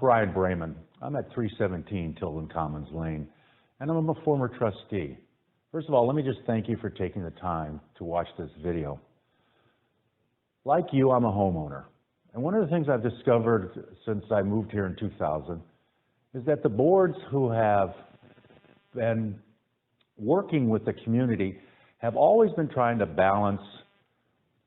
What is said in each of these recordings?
Brian Brayman. I'm at 317 Tilden Commons Lane, and I'm a former trustee. First of all, let me just thank you for taking the time to watch this video. Like you, I'm a homeowner. And one of the things I've discovered since I moved here in 2000 is that the boards who have been working with the community have always been trying to balance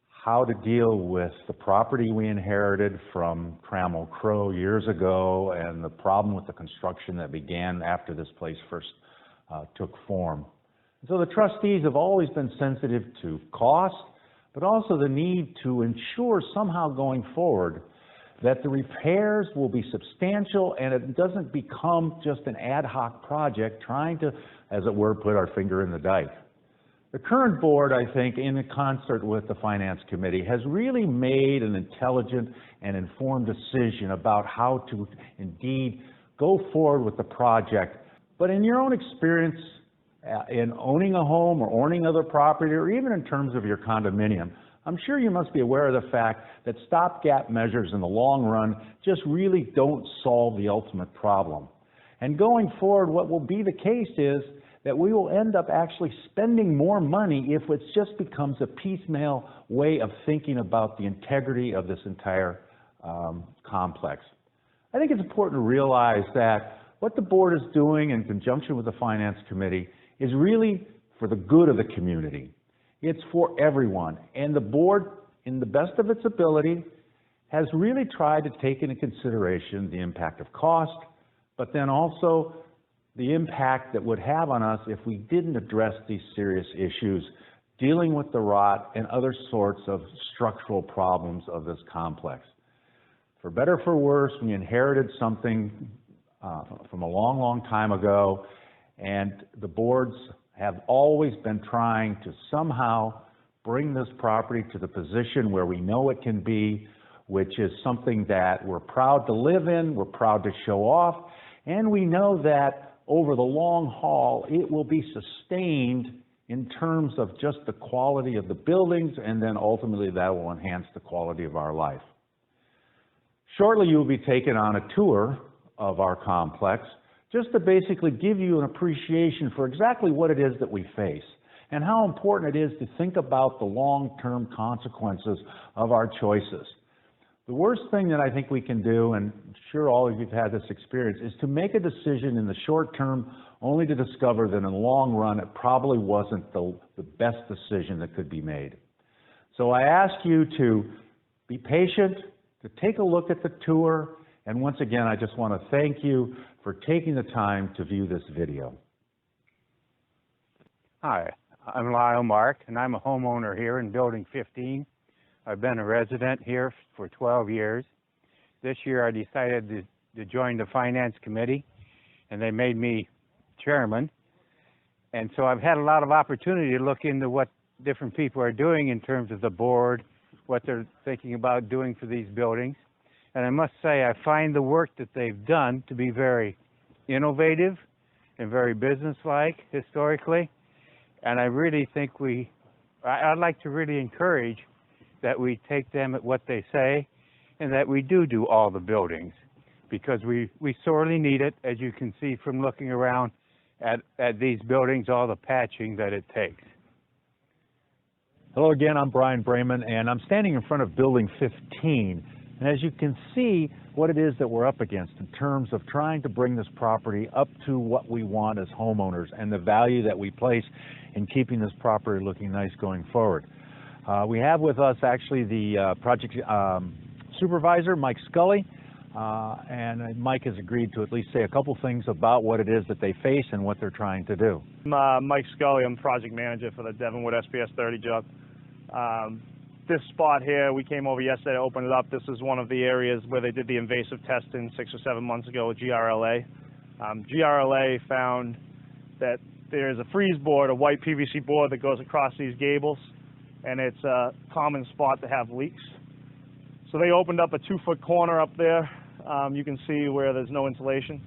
how to deal with the property we inherited from Trammell Crow years ago and the problem with the construction that began after this place first took form. And so the trustees have always been sensitive to cost, but also the need to ensure somehow going forward that the repairs will be substantial and it doesn't become just an ad hoc project trying to, as it were, put our finger in the dike. The current board, I think, in concert with the Finance Committee, has really made an intelligent and informed decision about how to indeed go forward with the project. But in your own experience in owning a home or owning other property, or even in terms of your condominium, I'm sure you must be aware of the fact that stopgap measures in the long run just really don't solve the ultimate problem. And going forward, what will be the case is that we will end up actually spending more money if it just becomes a piecemeal way of thinking about the integrity of this entire complex. I think it's important to realize that what the board is doing in conjunction with the Finance Committee is really for the good of the community. It's for everyone. And the board, in the best of its ability, has really tried to take into consideration the impact of cost, but then also the impact that would have on us if we didn't address these serious issues, dealing with the rot and other sorts of structural problems of this complex. For better or for worse, we inherited something from a long, long time ago, and the boards have always been trying to somehow bring this property to the position where we know it can be, which is something that we're proud to live in, we're proud to show off, and we know that over the long haul, it will be sustained in terms of just the quality of the buildings, and then ultimately that will enhance the quality of our life. Shortly, you will be taken on a tour of our complex, just to basically give you an appreciation for exactly what it is that we face, and how important it is to think about the long-term consequences of our choices. The worst thing that I think we can do, and I'm sure all of you have had this experience, is to make a decision in the short term only to discover that in the long run it probably wasn't the best decision that could be made. So I ask you to be patient, to take a look at the tour, and once again I just want to thank you for taking the time to view this video. Hi, I'm Lyle Mark, and I'm a homeowner here in Building 15. I've been a resident here for 12 years. This year I decided to join the Finance Committee, and they made me chairman. And so I've had a lot of opportunity to look into what different people are doing in terms of the board, what they're thinking about doing for these buildings. And I must say, I find the work that they've done to be very innovative and very businesslike historically. And I really think I'd like to really encourage that we take them at what they say, and that we do all the buildings, because we sorely need it, as you can see from looking around at these buildings, all the patching that it takes. Hello again, I'm Brian Brayman, and I'm standing in front of Building 15. And as you can see what it is that we're up against in terms of trying to bring this property up to what we want as homeowners and the value that we place in keeping this property looking nice going forward. We have with us actually the project supervisor, Mike Scully, and Mike has agreed to at least say a couple things about what it is that they face and what they're trying to do. I'm Mike Scully. I'm project manager for the Devon Wood SPS 30 job. This spot here, we came over yesterday to open it up. This is one of the areas where they did the invasive testing 6 or 7 months ago with GRLA. GRLA found that there's a freeze board, a white PVC board that goes across these gables, and it's a common spot to have leaks. So they opened up a 2-foot corner up there. You can see where there's no insulation.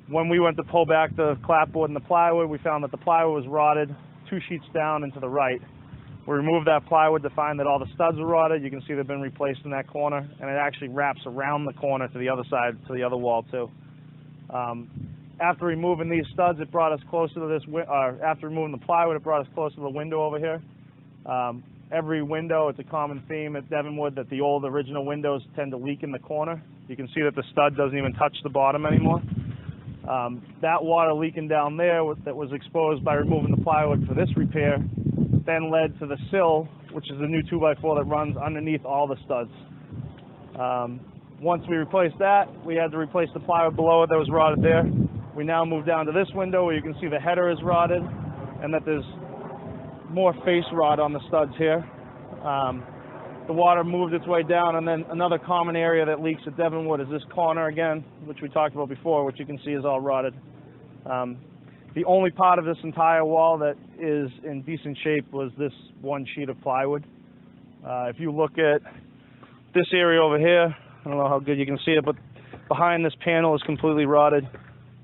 When we went to pull back the clapboard and the plywood, we found that the plywood was rotted 2 sheets down and to the right. We removed that plywood to find that all the studs were rotted. You can see they've been replaced in that corner, and it actually wraps around the corner to the other side, to the other wall too. After removing these studs, it brought us closer to this, after removing the plywood, it brought us closer to the window over here. Every window, it's a common theme at Devon Wood that the old original windows tend to leak in the corner. You can see that the stud doesn't even touch the bottom anymore. That water leaking down there that was exposed by removing the plywood for this repair then led to the sill, which is the new 2x4 that runs underneath all the studs. Once we replaced that, we had to replace the plywood below it that was rotted there. We now move down to this window where you can see the header is rotted and that there's more face rot on the studs here. The water moved its way down, and then another common area that leaks at Devon Wood is this corner again, which we talked about before, which you can see is all rotted. The only part of this entire wall that is in decent shape was this one sheet of plywood. If you look at this area over here, I don't know how good you can see it, but behind this panel is completely rotted,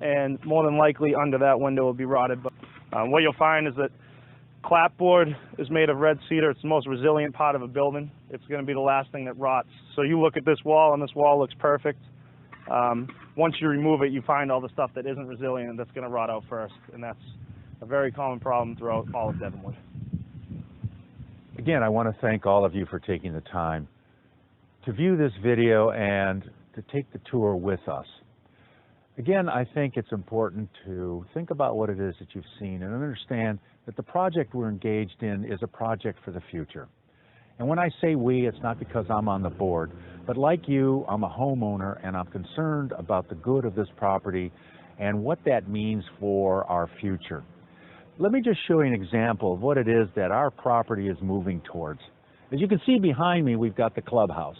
and more than likely under that window will be rotted. But what you'll find is that clapboard is made of red cedar. It's the most resilient part of a building. It's going to be the last thing that rots. So you look at this wall, and this wall looks perfect. Once you remove it, you find all the stuff that isn't resilient and that's going to rot out first, and that's a very common problem throughout all of Devon Wood. Again, I want to thank all of you for taking the time to view this video and to take the tour with us. Again, I think it's important to think about what it is that you've seen and understand that the project we're engaged in is a project for the future. And when I say we, it's not because I'm on the board, but like you, I'm a homeowner and I'm concerned about the good of this property and what that means for our future. Let me just show you an example of what it is that our property is moving towards. As you can see behind me, we've got the clubhouse.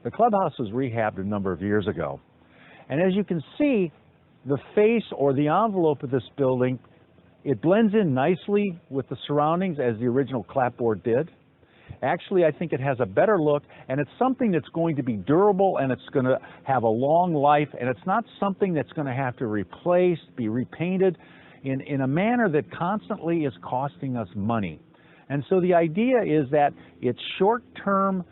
The clubhouse was rehabbed a number of years ago. And as you can see, the face or the envelope of this building, it blends in nicely with the surroundings as the original clapboard did. Actually, I think it has a better look, and it's something that's going to be durable, and it's going to have a long life, and it's not something that's going to have to be repainted in a manner that constantly is costing us money. And so the idea is that it's short-term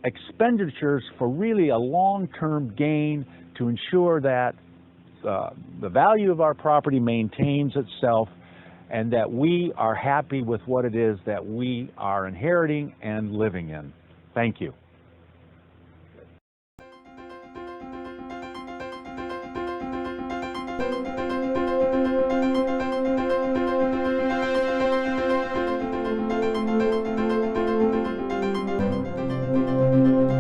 expenditures for really a long-term gain to ensure that the value of our property maintains itself and that we are happy with what it is that we are inheriting and living in. Thank you.